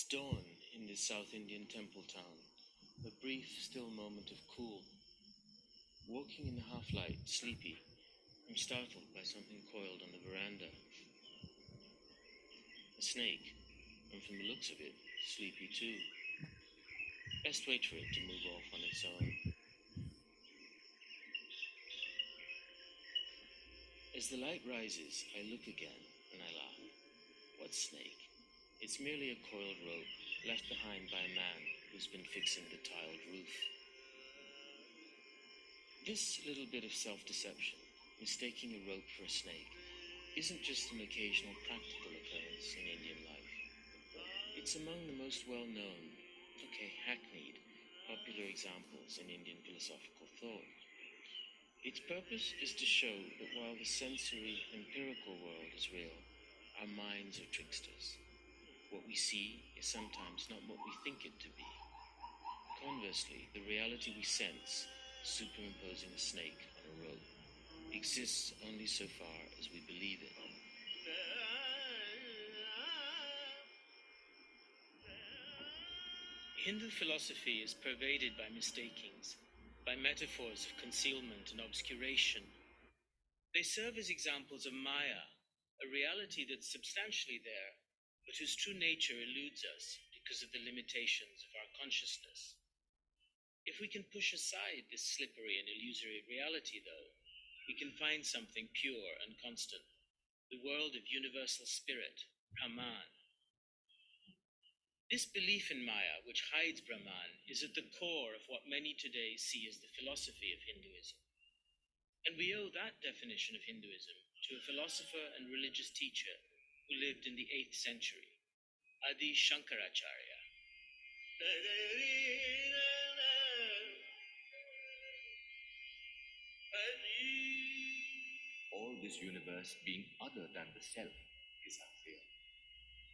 It's dawn in this South Indian temple town, a brief, still moment of cool. Walking in the half-light, sleepy, I'm startled by something coiled on the veranda. A snake, and from the looks of it, sleepy too. Best wait for it to move off on its own. As the light rises, I look again, and I laugh. What snake? It's merely a coiled rope left behind by a man who's been fixing the tiled roof. This little bit of self-deception, mistaking a rope for a snake, isn't just an occasional practical occurrence in Indian life. It's among the most well-known, hackneyed, popular examples in Indian philosophical thought. Its purpose is to show that while the sensory, empirical world is real, our minds are tricksters. What we see is sometimes not what we think it to be. Conversely, the reality we sense, superimposing a snake on a rope, exists only so far as we believe it. Hindu philosophy is pervaded by mistakings, by metaphors of concealment and obscuration. They serve as examples of Maya, a reality that's substantially there, but whose true nature eludes us because of the limitations of our consciousness. If we can push aside this slippery and illusory reality, though, we can find something pure and constant, the world of universal spirit, Brahman. This belief in Maya, which hides Brahman, is at the core of what many today see as the philosophy of Hinduism. And we owe that definition of Hinduism to a philosopher and religious teacher who lived in the 8th century, Adi Shankaracharya. All this universe being other than the self is unreal.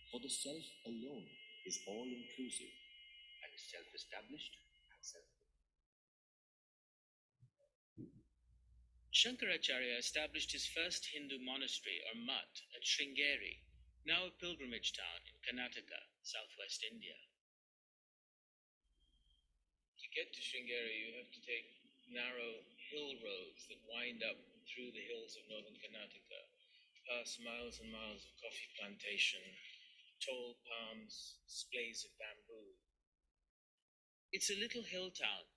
For the self alone is all-inclusive and is self-established and self. Shankaracharya established his first Hindu monastery or mutt at Sringeri, now a pilgrimage town in Karnataka, southwest India. To get to Sringeri, you have to take narrow hill roads that wind up through the hills of northern Karnataka, past miles and miles of coffee plantation, tall palms, splays of bamboo. It's a little hill town,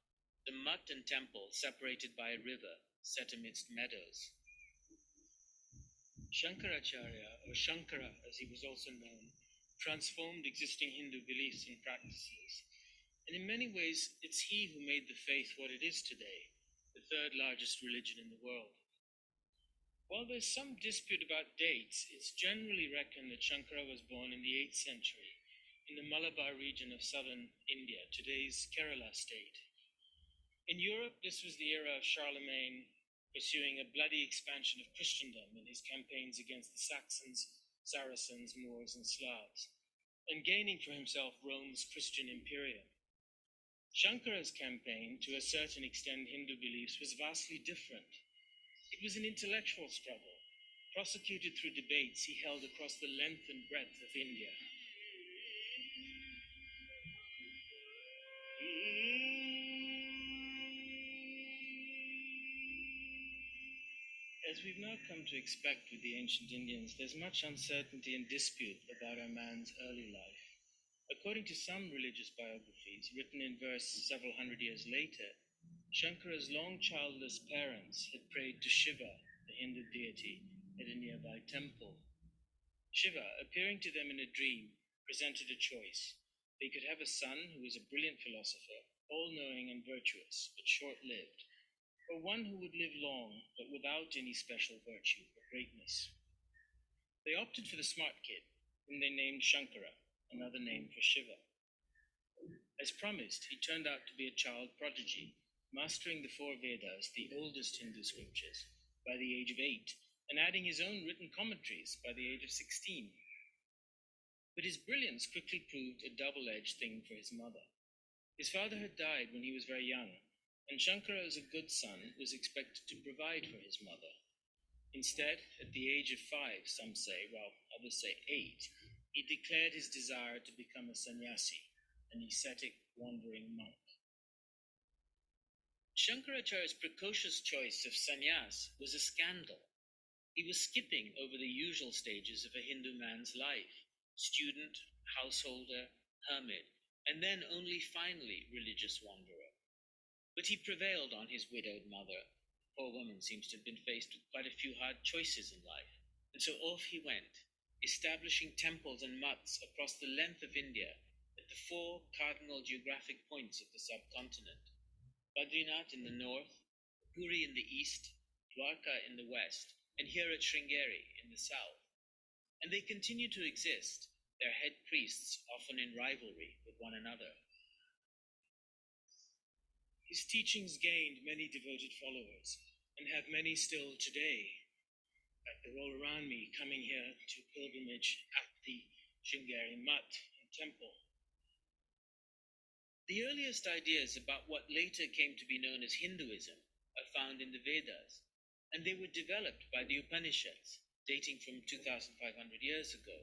the mutt and temple separated by a river set amidst meadows. Shankaracharya, or Shankara as he was also known, transformed existing Hindu beliefs and practices. And in many ways, it's he who made the faith what it is today, the third largest religion in the world. While there's some dispute about dates, it's generally reckoned that Shankara was born in the 8th century in the Malabar region of southern India, today's Kerala state. In Europe, this was the era of Charlemagne pursuing a bloody expansion of Christendom in his campaigns against the Saxons, Saracens, Moors, and Slavs, and gaining for himself Rome's Christian imperium. Shankara's campaign to a certain extent Hindu beliefs was vastly different. It was an intellectual struggle, prosecuted through debates he held across the length and breadth of India. As we've now come to expect with the ancient Indians, there's much uncertainty and dispute about our man's early life. According to some religious biographies, written in verse several hundred years later, Shankara's long childless parents had prayed to Shiva, the Hindu deity, at a nearby temple. Shiva, appearing to them in a dream, presented a choice. They could have a son who was a brilliant philosopher, all-knowing and virtuous, but short-lived, or one who would live long, but without any special virtue or greatness. They opted for the smart kid, whom they named Shankara, another name for Shiva. As promised, he turned out to be a child prodigy, mastering the 4 Vedas, the oldest Hindu scriptures, by the age of 8, and adding his own written commentaries by the age of 16. But his brilliance quickly proved a double-edged thing for his mother. His father had died when he was very young, and Shankara, as a good son, was expected to provide for his mother. Instead, at the age of 5, some say, while others say 8, He declared his desire to become a sannyasi, an ascetic wandering monk. Shankaracharya's precocious choice of sannyas was a scandal. He was skipping over the usual stages of a Hindu man's life: student, householder, hermit, and then only finally religious wanderer. But he prevailed on his widowed mother. The poor woman seems to have been faced with quite a few hard choices in life, and so off he went, establishing temples and mutts across the length of India at the four cardinal geographic points of the subcontinent: Badrinath in the north, Puri in the east, Dwarka in the west, and here at Sringeri in the south. And they continue to exist, their head priests often in rivalry with one another. His teachings gained many devoted followers, and have many still today. In fact, they're all around me, coming here to pilgrimage at the Sringeri Mutt and temple. The earliest ideas about what later came to be known as Hinduism are found in the Vedas, and they were developed by the Upanishads, dating from 2500 years ago.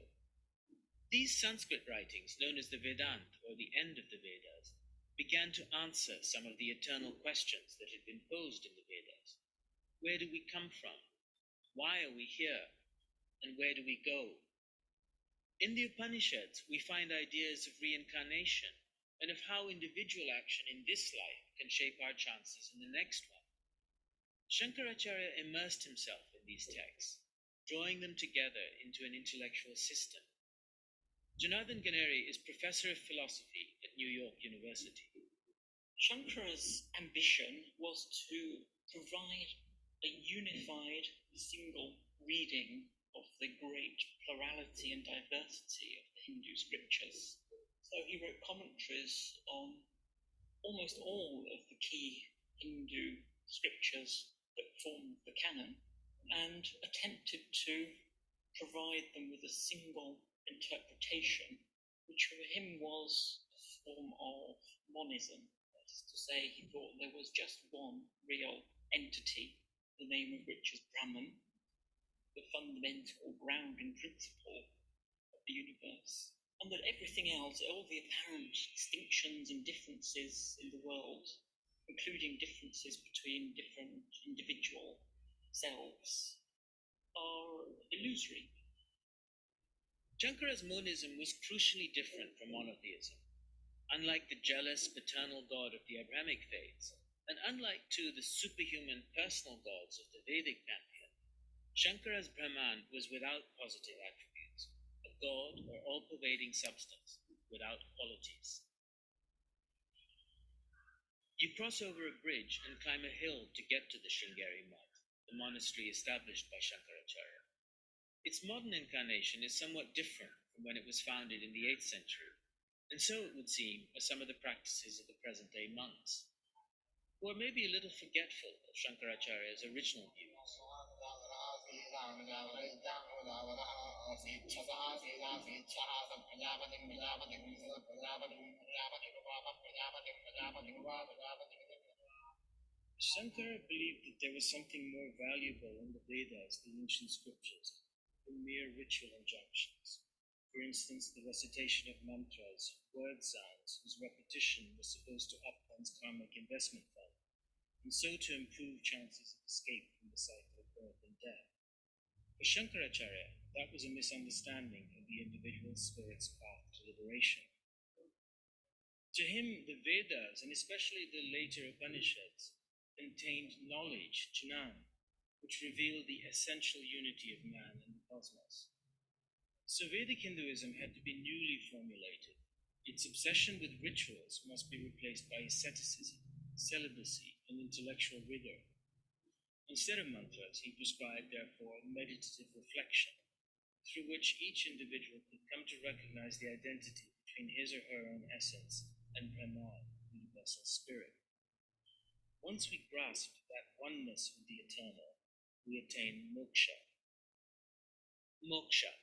These Sanskrit writings, known as the Vedanta, or the end of the Vedas, began to answer some of the eternal questions that had been posed in the Vedas. Where do we come from? Why are we here? And where do we go? In the Upanishads, we find ideas of reincarnation and of how individual action in this life can shape our chances in the next one. Shankaracharya immersed himself in these texts, drawing them together into an intellectual system. Janardhan Ganeri is professor of philosophy at New York University. Shankara's ambition was to provide a unified, single reading of the great plurality and diversity of the Hindu scriptures. So he wrote commentaries on almost all of the key Hindu scriptures that form the canon, and attempted to provide them with a single interpretation, which for him was a form of monism. That is to say, he thought there was just one real entity, the name of which is Brahman, the fundamental grounding principle of the universe, and that everything else, all the apparent distinctions and differences in the world, including differences between different individual selves, are illusory. Shankara's monism was crucially different from monotheism. Unlike the jealous paternal god of the Abrahamic faiths, and unlike too the superhuman personal gods of the Vedic pantheon, Shankara's Brahman was without positive attributes, a god or all-pervading substance without qualities. You cross over a bridge and climb a hill to get to the Sringeri Mutt, the monastery established by Shankaracharya. Its modern incarnation is somewhat different from when it was founded in the 8th century, and so it would seem are some of the practices of the present-day monks, who are maybe a little forgetful of Shankaracharya's original views. Shankara believed that there was something more valuable in the Vedas, the ancient scriptures, than mere ritual injunctions. For instance, the recitation of mantras, word sounds whose repetition was supposed to up one's karmic investment fund, and so to improve chances of escape from the cycle of birth and death. For Shankaracharya, that was a misunderstanding of the individual spirit's path to liberation. To him, the Vedas, and especially the later Upanishads, contained knowledge, jnana, which revealed the essential unity of man and the cosmos. So Vedic Hinduism had to be newly formulated. Its obsession with rituals must be replaced by asceticism, celibacy, and intellectual rigor. Instead of mantras, he prescribed, therefore, meditative reflection, through which each individual could come to recognize the identity between his or her own essence and Brahman, the universal spirit. Once we grasp that oneness with the eternal, we attain moksha. Moksha,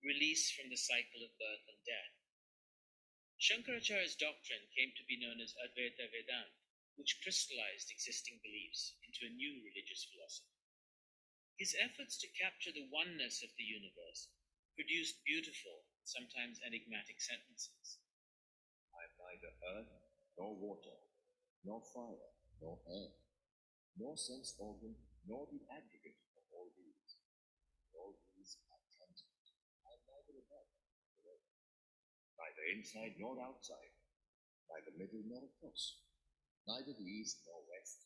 release from the cycle of birth and death. Shankaracharya's doctrine came to be known as Advaita Vedanta, which crystallized existing beliefs into a new religious philosophy. His efforts to capture the oneness of the universe produced beautiful, sometimes enigmatic sentences. I am neither earth, nor water, nor fire, nor air, nor sense organ, nor the aggregate of all these. All these are transient. I am neither above nor below, neither inside nor outside, neither middle nor across, neither the east nor west.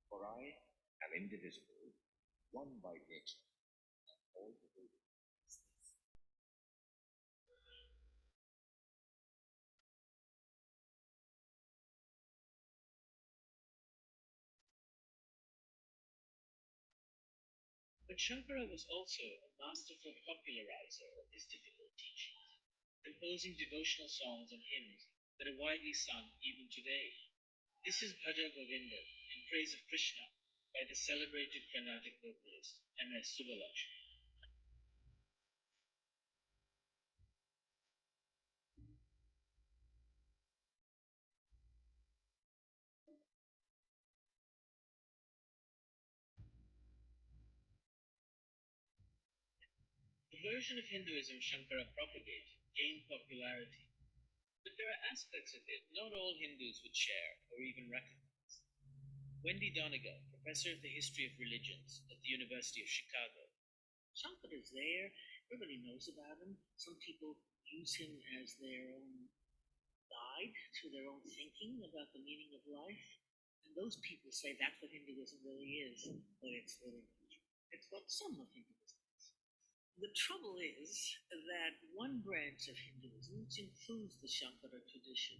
For I am indivisible, one by nature, and all the building is this. But Shankara was also a masterful popularizer of his difficult teachings, composing devotional songs and hymns that are widely sung even today. This is Bhaja Govinda in praise of Krishna by the celebrated Carnatic vocalist M.S. Subbulakshmi. The version of Hinduism Shankara propagated gained popularity, but there are aspects of it not all Hindus would share or even recognize. Wendy Donegal, professor of the history of religions at the University of Chicago. Shankara is there, everybody knows about him. Some people use him as their own guide to their own thinking about the meaning of life. And those people say that's what Hinduism really is, but it's really not. It's what some of Hinduism is. The trouble is that one branch of Hinduism, which includes the Shankara tradition,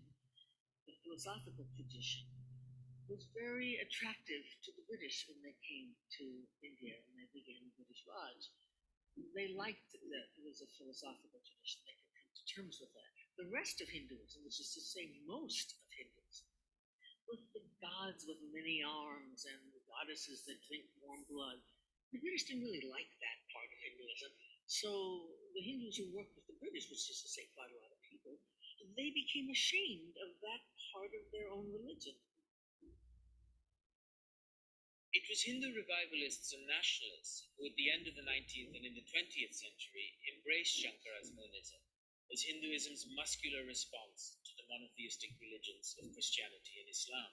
the philosophical tradition, was very attractive to the British when they came to India and they began the British Raj. They liked that it was a philosophical tradition. They could come to terms with that. The rest of Hinduism, which is to say most of Hinduism, with the gods with many arms and the goddesses that drink warm blood, the British didn't really like that part of Hinduism. So the Hindus who worked with the British, which is to say quite a lot of people, they became ashamed of that part of their own religion. It was Hindu revivalists and nationalists who, at the end of the 19th and in the 20th century, embraced Shankara's monism as Hinduism's muscular response to the monotheistic religions of Christianity and Islam.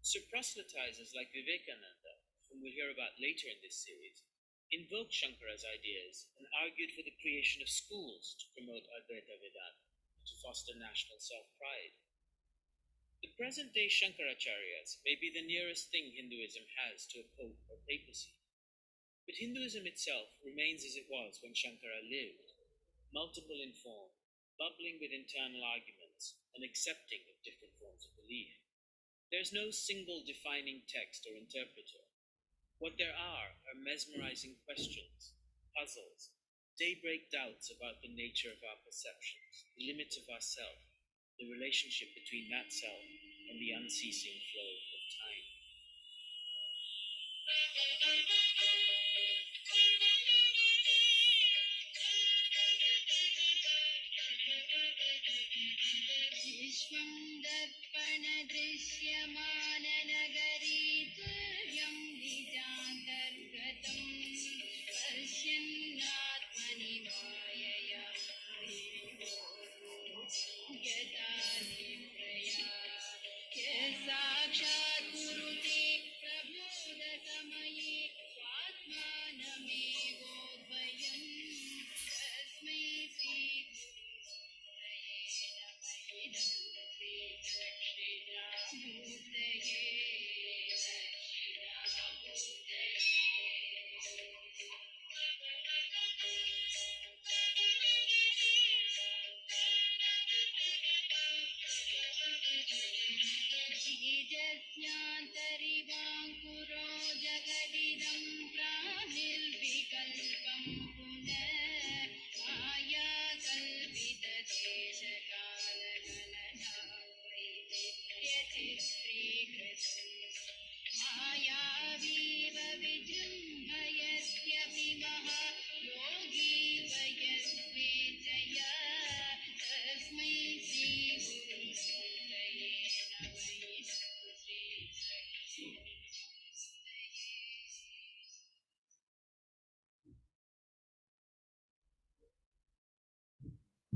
So proselytizers like Vivekananda, whom we'll hear about later in this series, invoked Shankara's ideas and argued for the creation of schools to promote Advaita Vedanta and to foster national self-pride. The present-day Shankaracharyas may be the nearest thing Hinduism has to a pope or papacy. But Hinduism itself remains as it was when Shankara lived, multiple in form, bubbling with internal arguments, and accepting of different forms of belief. There's no single defining text or interpreter. What there are mesmerizing questions, puzzles, daybreak doubts about the nature of our perceptions, the limits of ourself, the relationship between that self and the unceasing flow of time.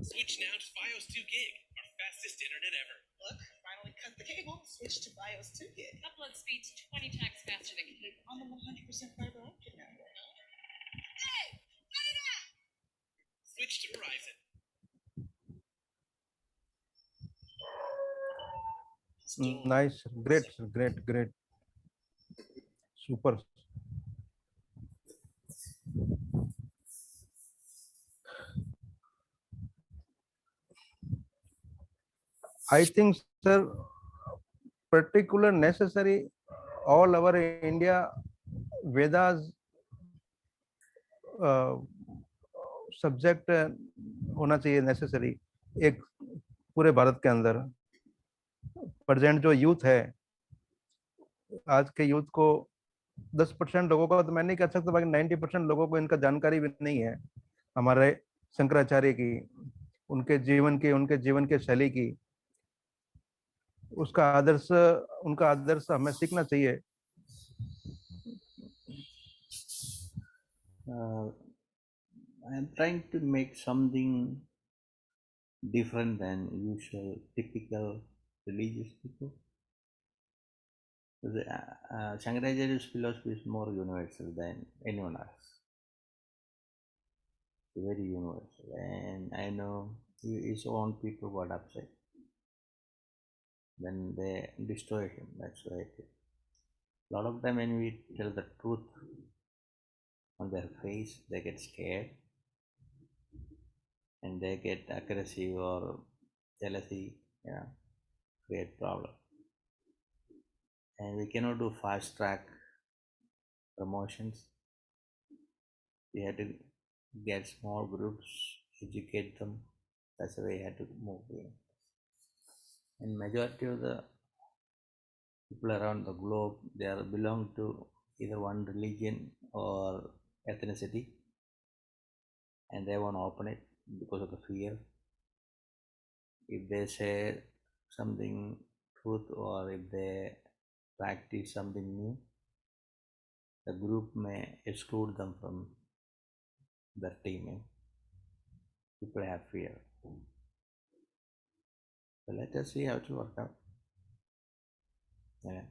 Switch now to Fios 2 gig, our fastest internet ever. Look, finally cut the cable, switch to BIOS 2 gig. Upload speeds 20 times faster than cable. On the 100% fiber optic network. Hey, cut it out! Switch to Verizon. Nice, great, sir, great, super. I think, sir, particular necessary all over India Vedas subject होना चाहिए necessary एक पूरे भारत के अंदर। Present जो youth है, आज के यूथ को 10% लोगों को, तो मैं नहीं कह सकता, बाकी 90% लोगों को इनका जानकारी भी नहीं है हमारे शंकराचार्य की, उनके जीवन के शैली की, उनका आदर्श हमें सीखना चाहिए। I'm trying to make something different than usual typical religious people. Shankaracharya's philosophy is more universal than anyone else. Very universal, and I know his own people got upset when they destroyed him. That's why it is. A lot of time when we tell the truth on their face, they get scared and they get aggressive or jealousy, create problem. And we cannot do fast track promotions. We had to get small groups, educate them. That's the way we had to move. And majority of the people around the globe, they belong to either one religion or ethnicity, and they want to open it because of the fear. If they say something truth or if they practice something new, the group may exclude them from their team. People have fear. So let us see how it will work out. Yeah.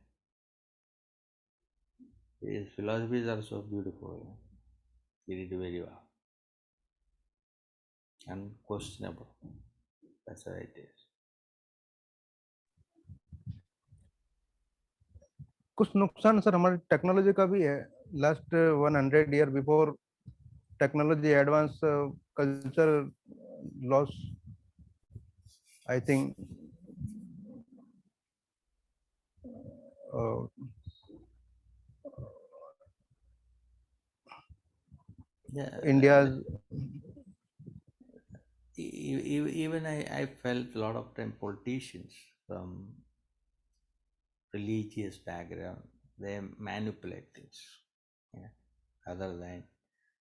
His philosophies are so beautiful. He did very well. Unquestionable. That's how it is. कुछ नुकसान sir हमारी technology का भी है। Last 100 year before technology advance, culture loss, I think India. Even I felt a lot of time politicians from religious background, they manipulate things, other than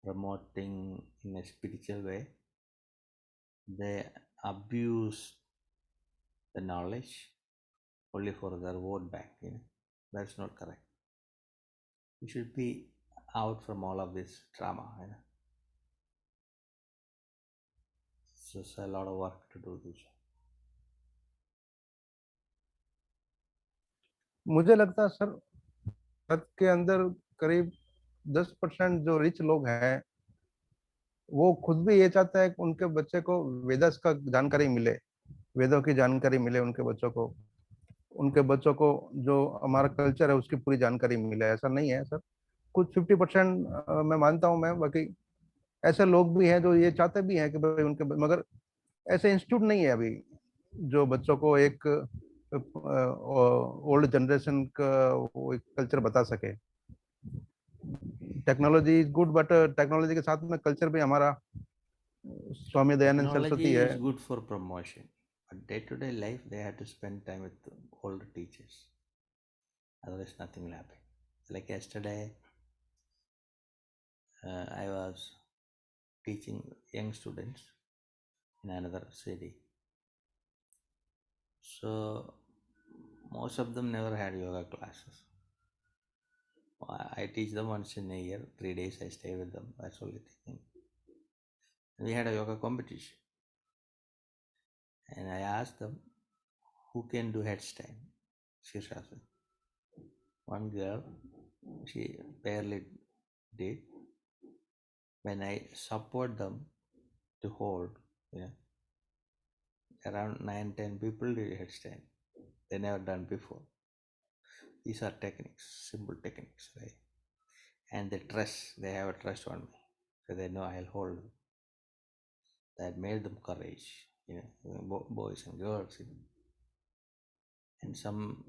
promoting in a spiritual way. They abuse the knowledge only for their vote back. That's not correct. We should be out from all of this drama. So it's a lot of work to do this. मुझे लगता है sir Bharat के अंदर करीब 10% जो rich लोग हैं वो खुद भी ये चाहता है कि उनके बच्चे को वेदस का जानकारी मिले, वेदों की जानकारी मिले उनके बच्चों को जो हमारा कल्चर है उसकी पूरी जानकारी मिले। ऐसा नहीं है सर, कुछ 50% मैं मानता हूं मैं, बाकी ऐसे लोग भी हैं जो ये चाहते भी हैं कि भाई उनके, मगर ऐसे इंस्टीट्यूट नहीं है अभी जो बच्चों को एक ओल्ड जनरेशन का वो एक कल्चर बता सके। Technology is good, but technology के साथ में कल्चर भी हमारा, स्वामी दयानंद सरस्वती Technology है। is good for promotion, but day-to-day life they have to spend time with the older teachers. Otherwise, nothing will happen. Like yesterday, I was teaching young students in another city. So most of them never had yoga classes. I teach them once in a year, 3 days I stay with them. That's only thing. We had a yoga competition. And I asked them, who can do headstand? Shirshasana. One girl, she barely did. When I support them to hold, you know, around 9, 10 people did headstand. They never done before. These are techniques, simple techniques, right? And they have a trust on me. So they know I'll hold them. That made them courage, boys and girls. And some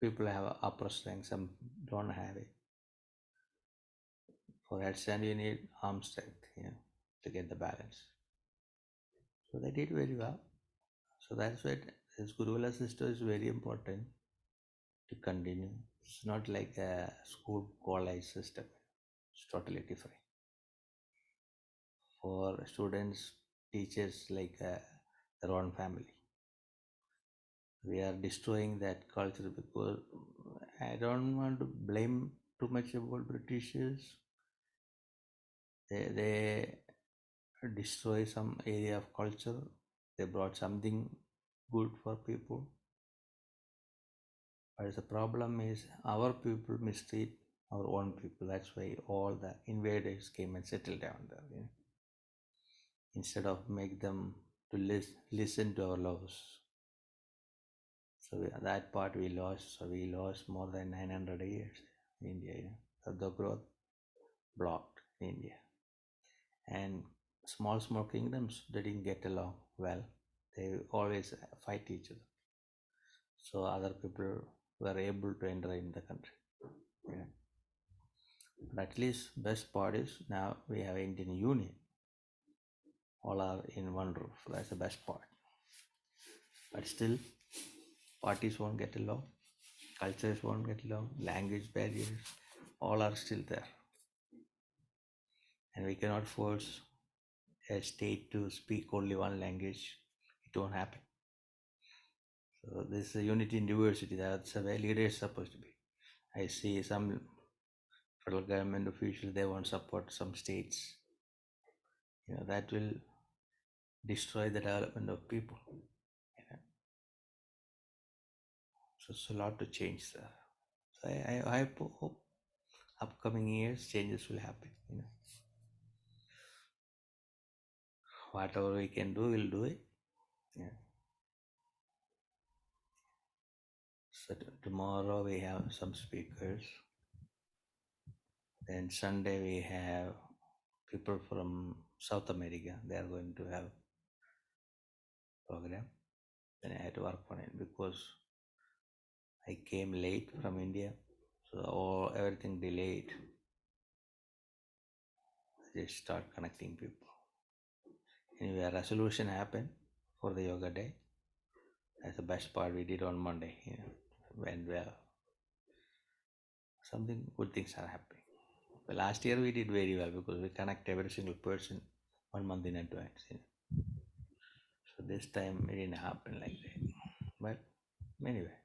people have upper strength, some don't have it. For headstand, you need arm strength, to get the balance. So they did very well. So that's why this Gurula system is very important to continue. It's not like a school college system. It's totally different. For students, teachers like their own family. We are destroying that culture because I don't want to blame too much about Britishers. They destroy some area of culture. They brought something good for people. But the problem is our people mistreat our own people. That's why all the invaders came and settled down there. Instead of make them to listen to our laws. So that part we lost. So we lost more than 900 years in India. So the growth blocked in India. And small kingdoms, they didn't get along well. They always fight each other. So other people were able to enter in the country. But at least best part is now we have Indian Union. All are in one roof. That's the best part. But still, parties won't get along, cultures won't get along, language barriers, all are still there. And we cannot force a state to speak only one language. It won't happen. So this is a unity in diversity. That's the way leaders supposed to be. I see some federal government officials, they won't support some states. That will destroy the development of people. So it's a lot to change there. So I hope upcoming years changes will happen. Whatever we can do, we'll do it. So tomorrow we have some speakers. Then Sunday we have people from South America. They are going to have program. Then I had to work on it because I came late from India, so everything delayed. I just start connecting people. Anyway, a resolution happened for the yoga day. That's the best part we did on Monday. Went well. Something good things are happening. But last year we did very well because we connect every single person 1 month in advance. So this time it didn't happen like that. But anyway,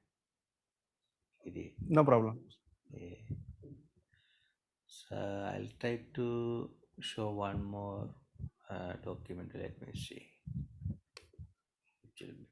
it did. No problem. Yeah. So I'll try to show one more document. Let me see. It will be better.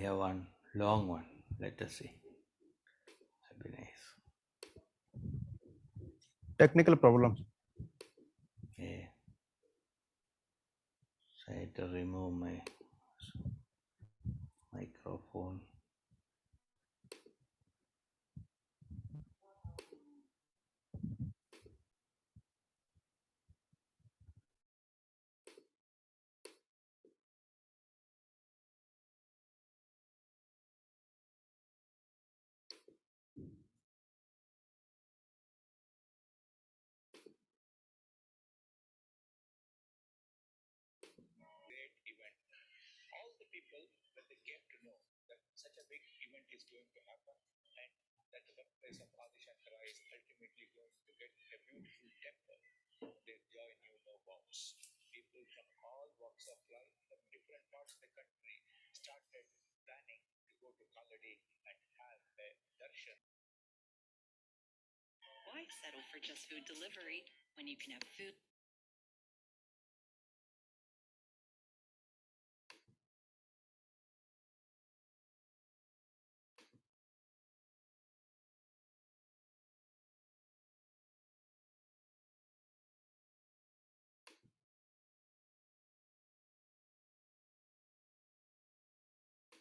have one long one. Let us see. That'd be nice. Technical problems. Yeah. So I had to remove my microphone. Great event. All the people, when they came to know that such a big event is going to happen and that the birthplace of Adi Shankara is ultimately going to get a beautiful temple, their joy knew no bounds. People from all walks of life, from different parts of the country, started planning to go to Kaladi and have a darshan. Why settle for just food delivery when you can have food